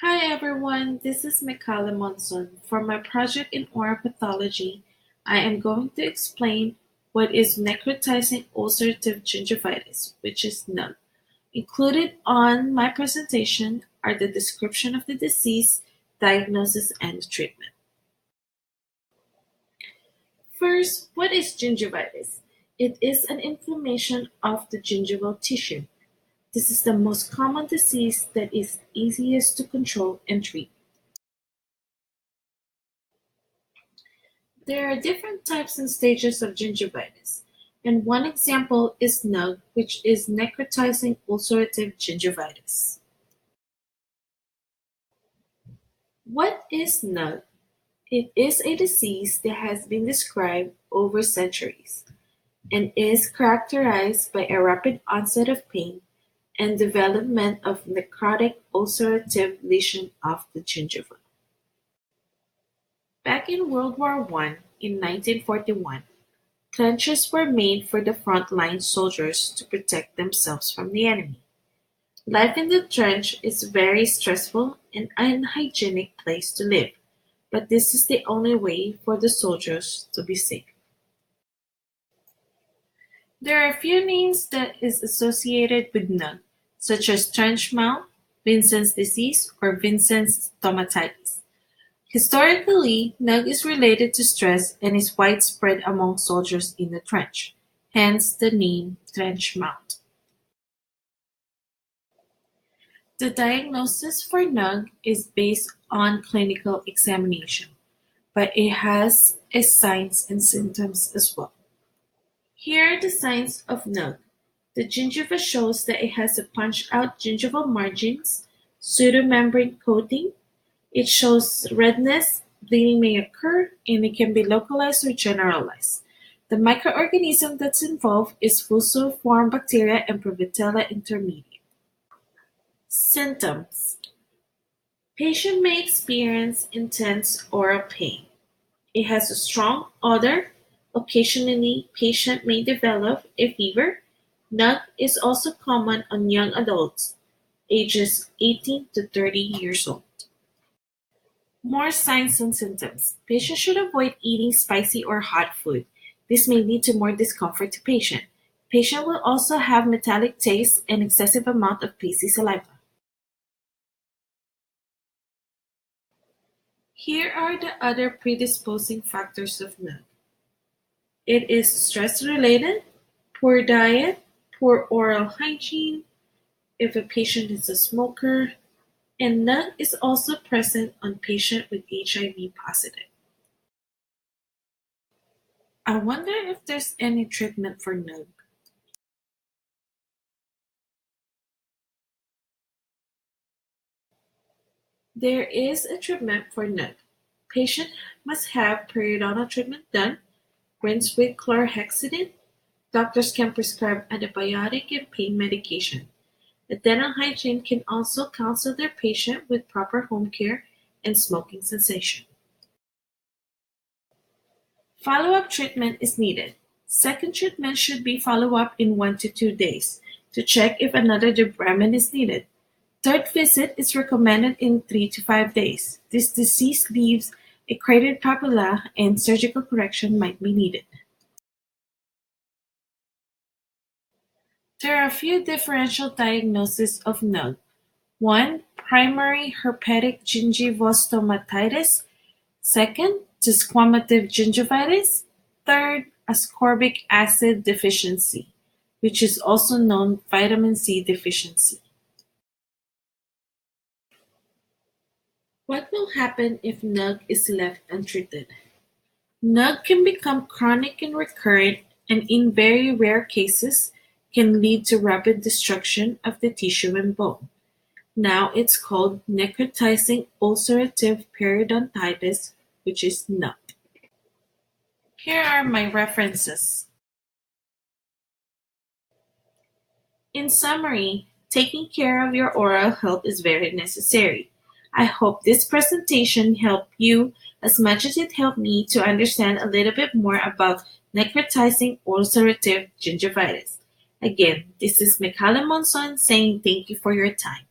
Hi everyone, this is Mikala Monson. For my project in oral pathology, I am going to explain what is necrotizing ulcerative gingivitis, which is NUG. Included on my presentation are the description of the disease, diagnosis, and treatment. First, what is gingivitis? It is an inflammation of the gingival tissue. This is the most common disease that is easiest to control and treat. There are different types and stages of gingivitis, and one example is NUG, which is necrotizing ulcerative gingivitis. What is NUG? It is a disease that has been described over centuries and is characterized by a rapid onset of pain and development of necrotic ulcerative lesion of the gingiva. Back in World War I, in 1941, trenches were made for the front-line soldiers to protect themselves from the enemy. Life in the trench is a very stressful and unhygienic place to live, but this is the only way for the soldiers to be safe. There are a few names that is associated with NUG, such as trench mouth, Vincent's disease, or Vincent's stomatitis. Historically, NUG is related to stress and is widespread among soldiers in the trench, hence the name trench mouth. The diagnosis for NUG is based on clinical examination, but it has a signs and symptoms as well. Here are the signs of NUG. The gingiva shows that it has a punched-out gingival margins, pseudomembrane coating. It shows redness, bleeding may occur, and it can be localized or generalized. The microorganism that's involved is fusiform bacteria and Prevotella intermediate. Symptoms: Patient may experience intense oral pain. It has a strong odor. Occasionally, patient may develop a fever. NUG is also common on young adults, ages 18 to 30 years old. More signs and symptoms. Patient should avoid eating spicy or hot food. This may lead to more discomfort to patient. Patient will also have metallic taste and excessive amount of pasty saliva. Here are the other predisposing factors of NUG. It is stress-related, poor diet, poor oral hygiene, if a patient is a smoker, and NUG is also present on patient with HIV positive. I wonder if there's any treatment for NUG. There is a treatment for NUG. Patient must have periodontal treatment done, rinse with chlorhexidine. Doctors can prescribe antibiotic and pain medication. The dental hygiene can also counsel their patient with proper home care and smoking cessation. Follow-up treatment is needed. Second treatment should be follow-up in 1 to 2 days to check if another debridement is needed. Third visit is recommended in 3 to 5 days. This disease leaves a cratered papilla and surgical correction might be needed. There are a few differential diagnoses of NUG. 1. Primary herpetic gingivostomatitis. Second, desquamative gingivitis. Third, ascorbic acid deficiency, which is also known vitamin C deficiency. What will happen if NUG is left untreated? NUG can become chronic and recurrent, and in very rare cases can lead to rapid destruction of the tissue and bone. Now it's called necrotizing ulcerative periodontitis, which is NUG. Here are my references. In summary, taking care of your oral health is very necessary. I hope this presentation helped you as much as it helped me to understand a little bit more about necrotizing ulcerative gingivitis. Again, this is Mikala Monson saying thank you for your time.